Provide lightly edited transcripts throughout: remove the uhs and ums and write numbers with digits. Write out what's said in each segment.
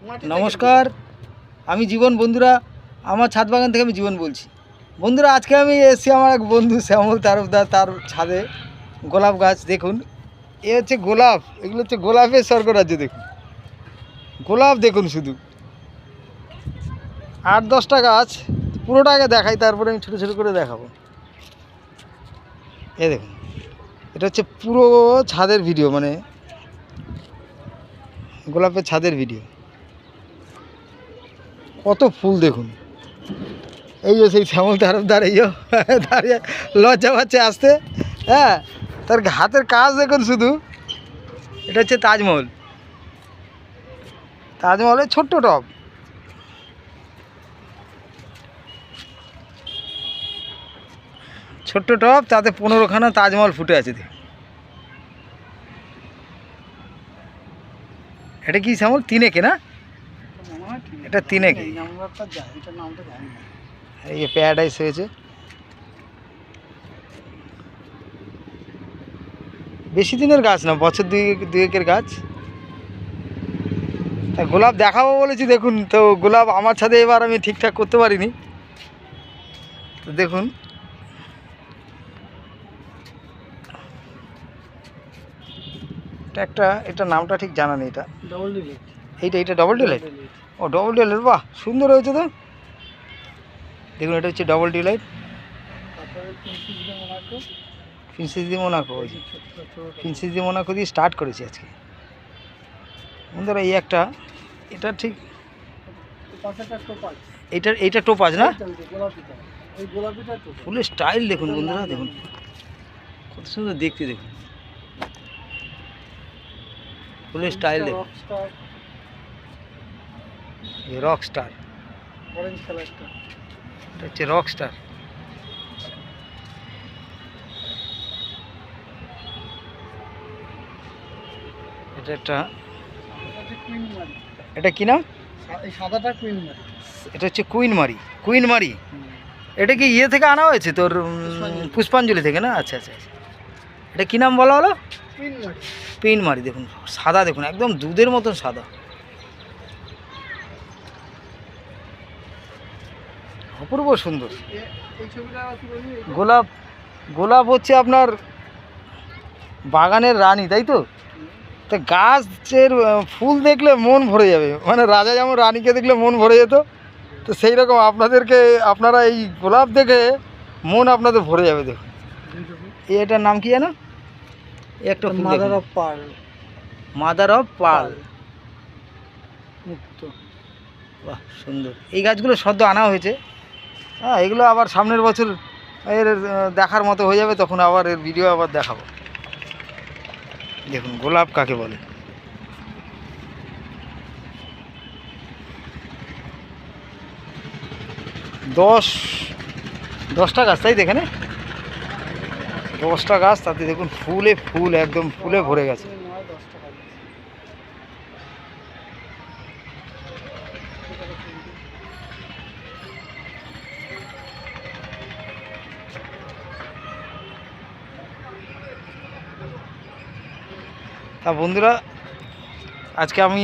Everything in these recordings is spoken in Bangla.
নমস্কার, আমি জীবন। বন্ধুরা, আমার ছাদ বাগান থেকে আমি জীবন বলছি। বন্ধুরা, আজকে আমি এসেছি আমার এক বন্ধু শ্যামল তারফদার, তার ছাদে গোলাপ গাছ। দেখুন, এ হচ্ছে গোলাপ, এগুলো হচ্ছে গোলাপের স্বর্গরাজ্য। দেখুন গোলাপ, দেখুন শুধু 8-10টা গাছ, পুরোটা আগে দেখাই, তারপরে আমি ছোটো ছোটো করে দেখাবো। এ দেখুন, এটা হচ্ছে পুরো ছাদের ভিডিও, মানে গোলাপের ছাদের ভিডিও। কত ফুল দেখুন। এই যে সেই শ্যামল তারফদার, এই দাঁড়িয়ে লজ্জা পাচ্ছে আসতে। হ্যাঁ, তার হাতের কাজ দেখুন শুধু। এটা হচ্ছে তাজমহল, তাজমহলের ছোট্ট টব। ছোট্ট টব, তাতে 15খানা তাজমহল ফুটে আছে। এটা কি শ্যামল? তিনেকে না? এটা তিনেকে। এই যে প্যারাডাইস হয়েছে। বেশি দিনের গাছ না, বছর দুয়েকের গাছ। তা গোলাপ দেখাবো বলেছি, দেখুন তো। গোলাপ আমার ছাদে এবার আমি ঠিকঠাক করতে পারিনি, তো দেখুন। এটা নামটা ঠিক জানা নেই। এটা ডবল ডিলাইট। এইটা ডবল ডিলাইট। ও, ডবল ডিলাইট, বাহ, সুন্দর হয়েছে তো। দেখুন, এটা হচ্ছে ডবল ডিলাইট। প্রিন্সেস দি মোনাকো, ওই যে প্রিন্সেস দি মোনাকো দিয়ে স্টার্ট করেছি আজকে। বন্ধুরা, এই একটা, এটা ঠিক, এইটা টোপাজ না? ফুলের স্টাইল দেখুন বন্ধুরা, দেখুন কত সুন্দর দেখতে। দেখুন ফুলের স্টাইল দেখুন। রক স্টার, অরেঞ্জ কালারটা, এটা হচ্ছে রক স্টার। এটা কি নাম? সাদাটা কুইন মারি। এটা হচ্ছে কুইন মারি। এটা কি ইয়ে থেকে আনা হয়েছে তোর? পুষ্পাঞ্জলি থেকে না? আচ্ছা আচ্ছা আচ্ছা। এটা কি নাম বলা হলো? কুইন মারি। দেখুন সাদা, দেখুন একদম দুধের মতন সাদা, অপূর্ব সুন্দর। গোলাপ হচ্ছে আপনার বাগানের রানী, তাই তো? তা গাছের ফুল দেখলে মন ভরে যাবে, মানে রাজা যেমন রানীকে দেখলে মন ভরে যেত, তো সেই রকম আপনারা এই গোলাপ দেখে মন আপনাদের ভরে যাবে। দেখুন, এটার নাম কি জানো? একটা mother of pearl. Mother of pearl, মুক্ত। বাহ, সুন্দর। এই গাছগুলো সদ্য আনা হয়েছে। হ্যাঁ, এগুলো আবার সামনের বছর এর দেখার মতো হয়ে যাবে, তখন আবার এর ভিডিও আবার দেখাবো। দেখুন গোলাপ কাকে বলে। দশটা গাছ, তাই দেখেন, 10টা গাছ, তাতে দেখুন ফুল একদম ফুলে ভরে গেছে। তা বন্ধুরা, আজকে আমি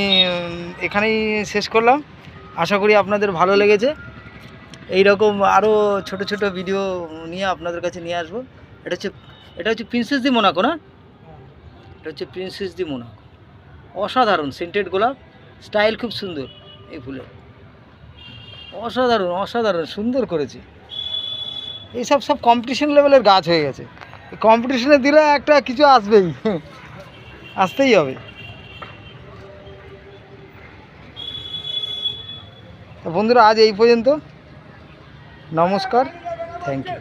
এখানেই শেষ করলাম। আশা করি আপনাদের ভালো লেগেছে। এই রকম আরও ছোট ছোট ভিডিও নিয়ে আপনাদের কাছে নিয়ে আসবো। এটা হচ্ছে প্রিন্সেস দি মোনাকো না? এটা হচ্ছে প্রিন্সেস দি মোনাকো। অসাধারণ সেন্টেড গোলাপ, স্টাইল খুব সুন্দর। এই ফুলের অসাধারণ সুন্দর করেছে। এইসব কম্পিটিশন লেভেলের গাছ হয়ে গেছে। কম্পিটিশনে দিলে একটা কিছু আসবেই, আসতেই হবে। তো বন্ধুরা, আজ এই পর্যন্ত। নমস্কার, থ্যাংক ইউ।